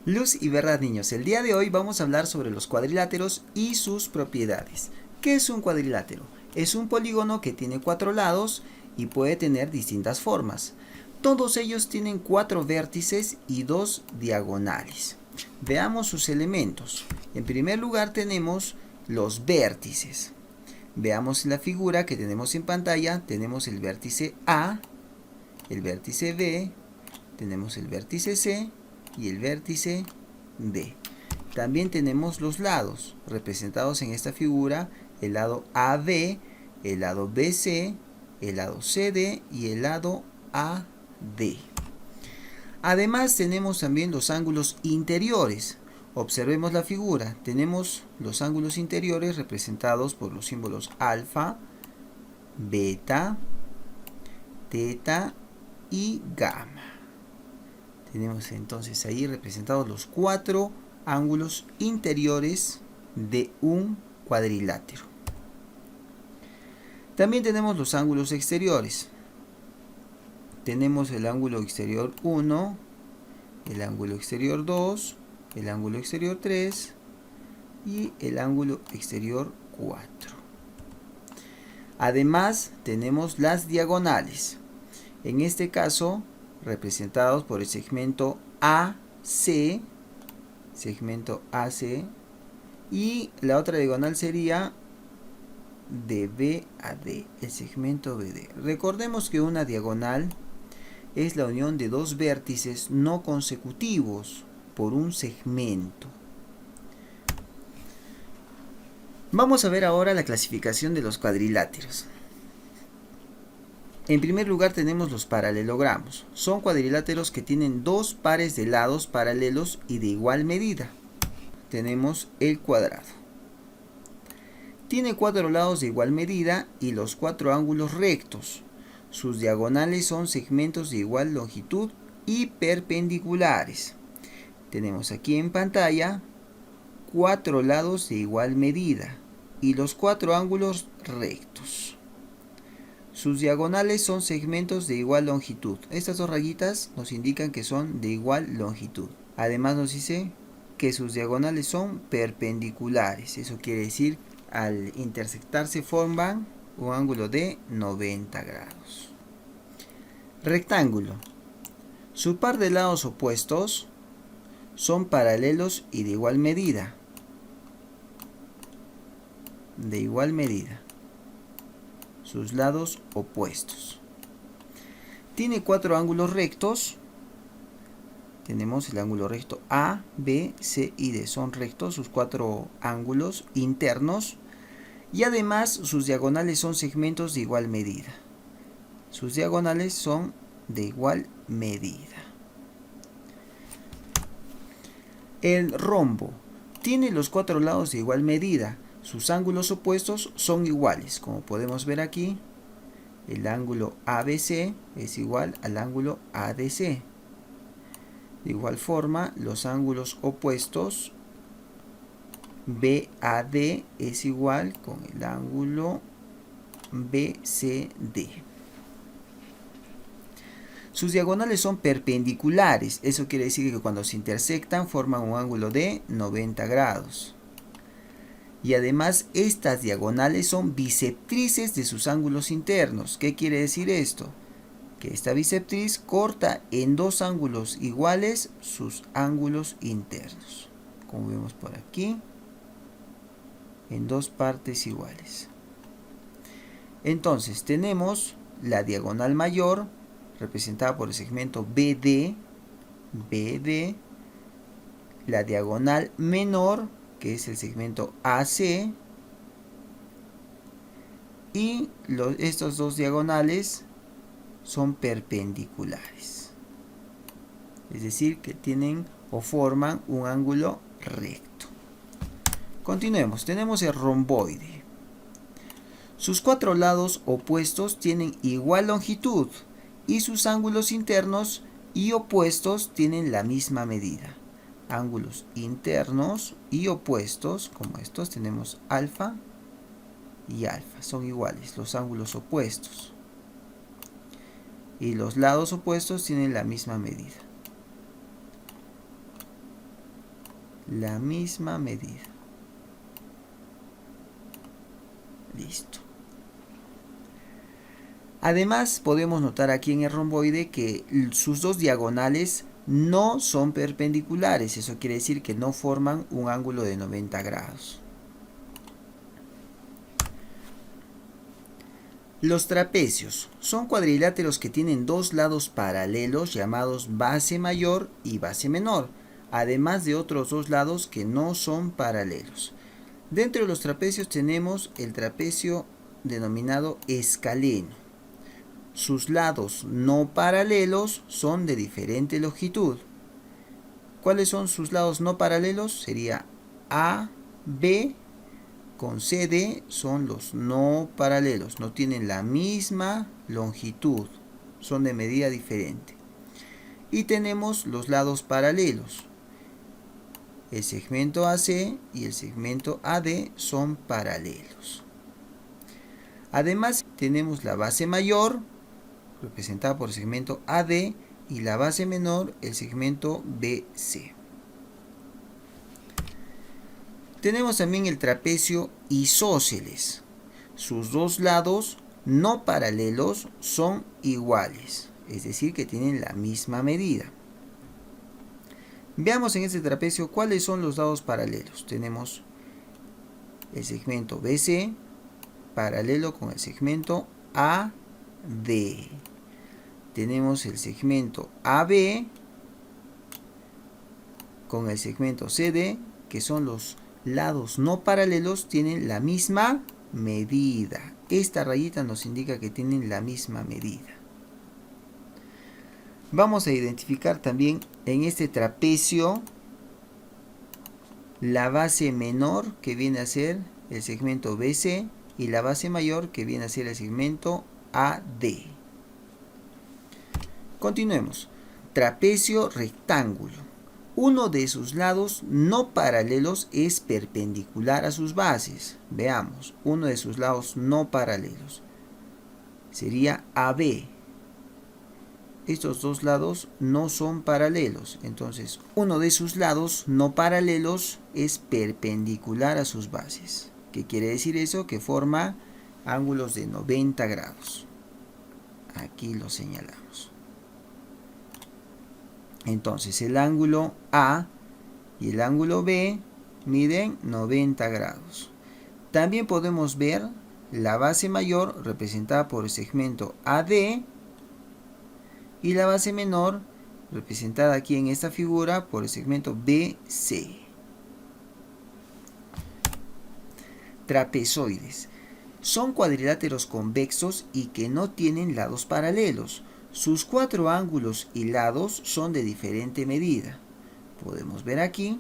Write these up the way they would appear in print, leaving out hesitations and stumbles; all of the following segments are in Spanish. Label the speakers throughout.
Speaker 1: Luz y verdad, niños, el día de hoy vamos a hablar sobre los cuadriláteros y sus propiedades. ¿Qué es un cuadrilátero? Es un polígono que tiene 4 lados y puede tener distintas formas. Todos ellos tienen 4 vértices y 2 diagonales. Veamos sus elementos. En primer lugar tenemos los vértices. Veamos la figura que tenemos en pantalla. Tenemos el vértice A, el vértice B, tenemos el vértice C y el vértice D. También tenemos los lados representados en esta figura: el lado AB, el lado BC, el lado CD y el lado AD. Además tenemos también los ángulos interiores. Observemos la figura. Tenemos los ángulos interiores representados por los símbolos alfa, beta, teta y gamma. Tenemos entonces ahí representados los 4 ángulos interiores de un cuadrilátero. También tenemos los ángulos exteriores. Tenemos el ángulo exterior 1, el ángulo exterior 2, el ángulo exterior 3 y el ángulo exterior 4. Además tenemos las diagonales. En este caso, representados por el segmento AC, y la otra diagonal sería de B a D, el segmento BD. Recordemos que una diagonal es la unión de dos vértices no consecutivos por un segmento. Vamos a ver ahora la clasificación de los cuadriláteros. En primer lugar tenemos los paralelogramos. Son cuadriláteros que tienen dos pares de lados paralelos y de igual medida. Tenemos el cuadrado. Tiene 4 lados de igual medida y los 4 ángulos rectos. Sus diagonales son segmentos de igual longitud y perpendiculares. Tenemos aquí en pantalla 4 lados de igual medida y los 4 ángulos rectos. Sus diagonales son segmentos de igual longitud. Estas dos rayitas nos indican que son de igual longitud. Además nos dice que sus diagonales son perpendiculares. Eso quiere decir al intersectarse forman un ángulo de 90 grados. Rectángulo. Su par de lados opuestos son paralelos y de igual medida. Sus lados opuestos. Tiene 4 ángulos rectos. Tenemos el ángulo recto A, B, C y D. Son rectos sus 4 ángulos internos. Y además sus diagonales son segmentos de igual medida. Sus diagonales son de igual medida. El rombo tiene los 4 lados de igual medida. Sus ángulos opuestos son iguales. Como podemos ver aquí, el ángulo ABC es igual al ángulo ADC. De igual forma, los ángulos opuestos BAD es igual con el ángulo BCD. Sus diagonales son perpendiculares. Eso quiere decir que cuando se intersectan forman un ángulo de 90 grados. Y además estas diagonales son bisectrices de sus ángulos internos. ¿Qué quiere decir esto? Que esta bisectriz corta en dos ángulos iguales sus ángulos internos. Como vemos por aquí, en dos partes iguales. Entonces tenemos la diagonal mayor representada por el segmento BD, la diagonal menor que es el segmento AC y estos dos diagonales son perpendiculares, es decir que tienen o forman un ángulo recto. Continuemos, tenemos el romboide. Sus 4 lados opuestos tienen igual longitud y sus ángulos internos y opuestos tienen la misma medida. Ángulos internos y opuestos, como estos, tenemos alfa y alfa, son iguales los ángulos opuestos. Y los lados opuestos tienen la misma medida. la misma medida. Listo. Además, podemos notar aquí en el romboide que sus dos diagonales no son perpendiculares. Eso quiere decir que no forman un ángulo de 90 grados. Los trapecios son cuadriláteros que tienen dos lados paralelos llamados base mayor y base menor, además de otros dos lados que no son paralelos. Dentro de los trapecios tenemos el trapecio denominado escaleno. Sus lados no paralelos son de diferente longitud. ¿Cuáles son sus lados no paralelos? Sería A, B con CD son los no paralelos, no tienen la misma longitud, son de medida diferente. Y tenemos los lados paralelos. El segmento AC y el segmento AD son paralelos. Además tenemos la base mayor, representada por el segmento AD, y la base menor, el segmento BC. Tenemos también el trapecio isósceles. Sus dos lados no paralelos son iguales, es decir, que tienen la misma medida. Veamos en este trapecio cuáles son los lados paralelos. Tenemos el segmento BC paralelo con el segmento AD. Tenemos el segmento AB con el segmento CD, que son los lados no paralelos, tienen la misma medida. Esta rayita nos indica que tienen la misma medida. Vamos a identificar también en este trapecio la base menor, que viene a ser el segmento BC, y la base mayor, que viene a ser el segmento AD. Continuemos. Trapecio rectángulo. Uno de sus lados no paralelos es perpendicular a sus bases. Veamos, uno de sus lados no paralelos sería AB. Estos dos lados no son paralelos, entonces uno de sus lados no paralelos es perpendicular a sus bases. ¿Qué quiere decir eso? Que forma ángulos de 90 grados. Aquí lo señalamos. Entonces el ángulo A y el ángulo B miden 90 grados. También podemos ver la base mayor representada por el segmento AD y la base menor representada aquí en esta figura por el segmento BC. Trapezoides. Son cuadriláteros convexos y que no tienen lados paralelos. Sus cuatro ángulos y lados son de diferente medida. Podemos ver aquí,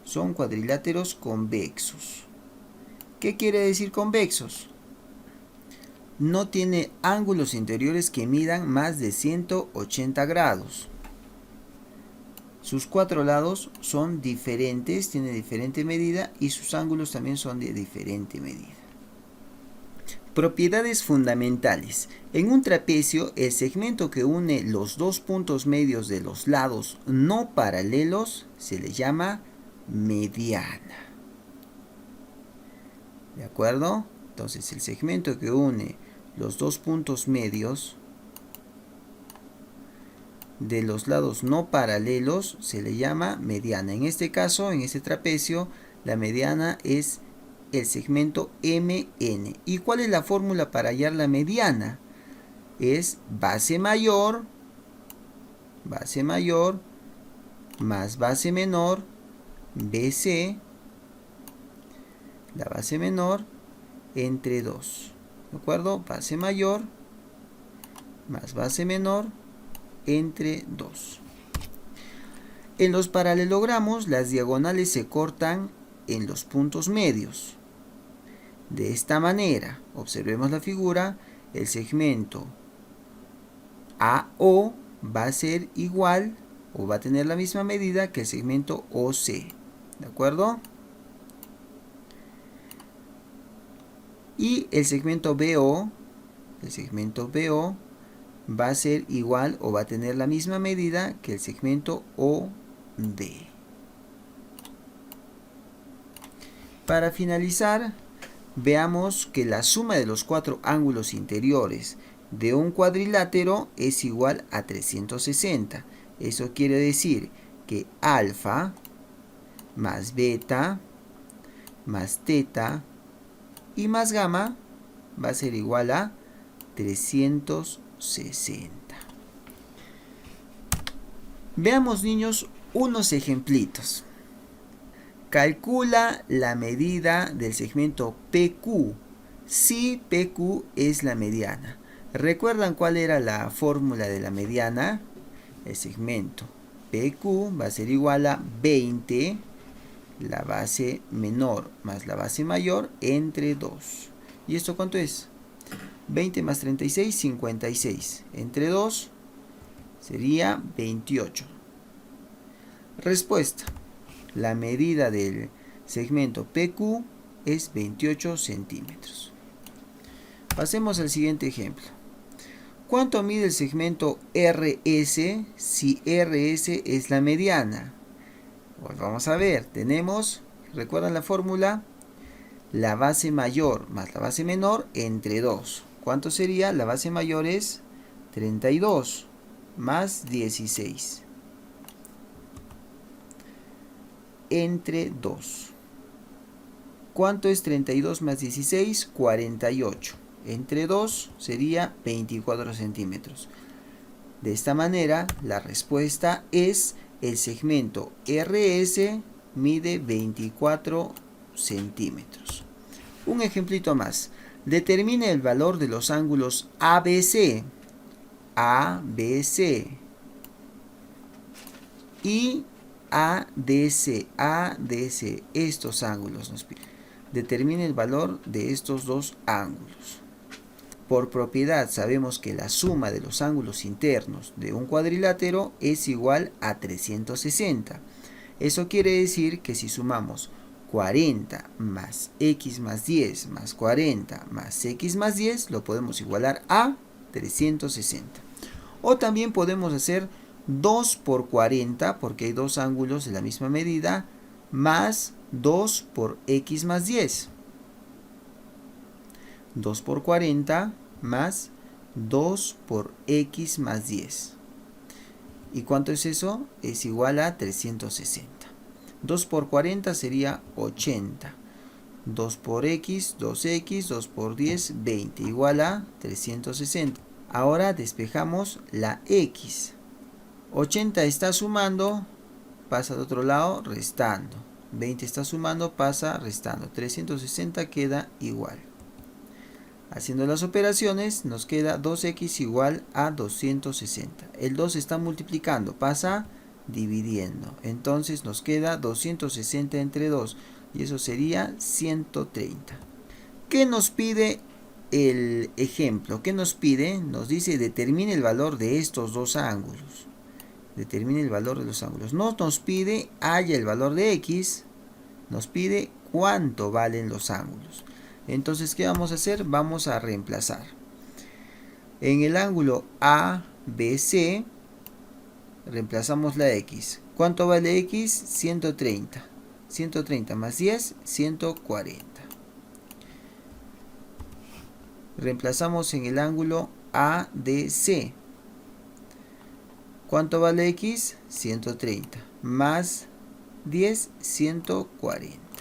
Speaker 1: son cuadriláteros convexos. ¿Qué quiere decir convexos? No tiene ángulos interiores que midan más de 180 grados. Sus cuatro lados son diferentes, tienen diferente medida y sus ángulos también son de diferente medida. Propiedades fundamentales. En un trapecio, el segmento que une los dos puntos medios de los lados no paralelos se le llama mediana. ¿De acuerdo? Entonces, el segmento que une los dos puntos medios de los lados no paralelos se le llama mediana. En este caso, en este trapecio, la mediana es el segmento MN. ¿Y cuál es la fórmula para hallar la mediana? Es base mayor más base menor, BC, la base menor, entre 2. ¿De acuerdo? Base mayor más base menor entre 2. En los paralelogramos, las diagonales se cortan en los puntos medios. De esta manera, observemos la figura, el segmento AO va a ser igual o va a tener la misma medida que el segmento OC. ¿De acuerdo? Y el segmento BO va a ser igual o va a tener la misma medida que el segmento OD. Para finalizar, veamos que la suma de los cuatro ángulos interiores de un cuadrilátero es igual a 360. Eso quiere decir que alfa más beta más teta y más gamma va a ser igual a 360. Veamos, niños, unos ejemplitos. Calcula la medida del segmento PQ si PQ es la mediana. ¿Recuerdan cuál era la fórmula de la mediana? El segmento PQ va a ser igual a 20, la base menor más la base mayor, entre 2. ¿Y esto cuánto es? 20 más 36, 56. Entre 2 sería 28. Respuesta. La medida del segmento PQ es 28 centímetros. Pasemos al siguiente ejemplo. ¿Cuánto mide el segmento RS si RS es la mediana? Pues vamos a ver, tenemos, ¿recuerdan la fórmula? La base mayor más la base menor entre 2. ¿Cuánto sería? La base mayor es 32 más 16. Entre 2. ¿Cuánto es 32 más 16? 48. Entre 2 sería 24 centímetros. De esta manera, la respuesta es el segmento RS mide 24 centímetros. Un ejemplito más. Determine el valor de los ángulos ABC, ABC y ADC, ADC. Estos ángulos nos piden. Determine el valor de estos dos ángulos. Por propiedad sabemos que la suma de los ángulos internos de un cuadrilátero es igual a 360. Eso quiere decir que si sumamos 40 más x más 10 más 40 más x más 10, lo podemos igualar a 360. O también podemos hacer 2 por 40, porque hay dos ángulos de la misma medida, más 2 por x más 10. 2 por 40 más 2 por x más 10. ¿Y cuánto es eso? Es igual a 360. 2 por 40 sería 80. 2 por x, 2x, 2 por 10, 20. Igual a 360. Ahora despejamos la x. 80 está sumando, pasa de otro lado, restando. 20 está sumando, pasa restando. 360 queda igual. Haciendo las operaciones nos queda 2x igual a 260. El 2 está multiplicando, pasa dividiendo. Entonces nos queda 260 entre 2 y eso sería 130. ¿Qué nos pide el ejemplo? ¿Qué nos pide? Nos dice determine el valor de estos dos ángulos. Determine el valor de los ángulos. No nos pide halla el valor de x, nos pide cuánto valen los ángulos. Entonces, ¿qué vamos a hacer? Vamos a reemplazar. En el ángulo ABC, reemplazamos la x. ¿Cuánto vale x? 130. 130 más 10, 140. Reemplazamos en el ángulo ADC. ¿Cuánto vale x? 130. Más 10, 140.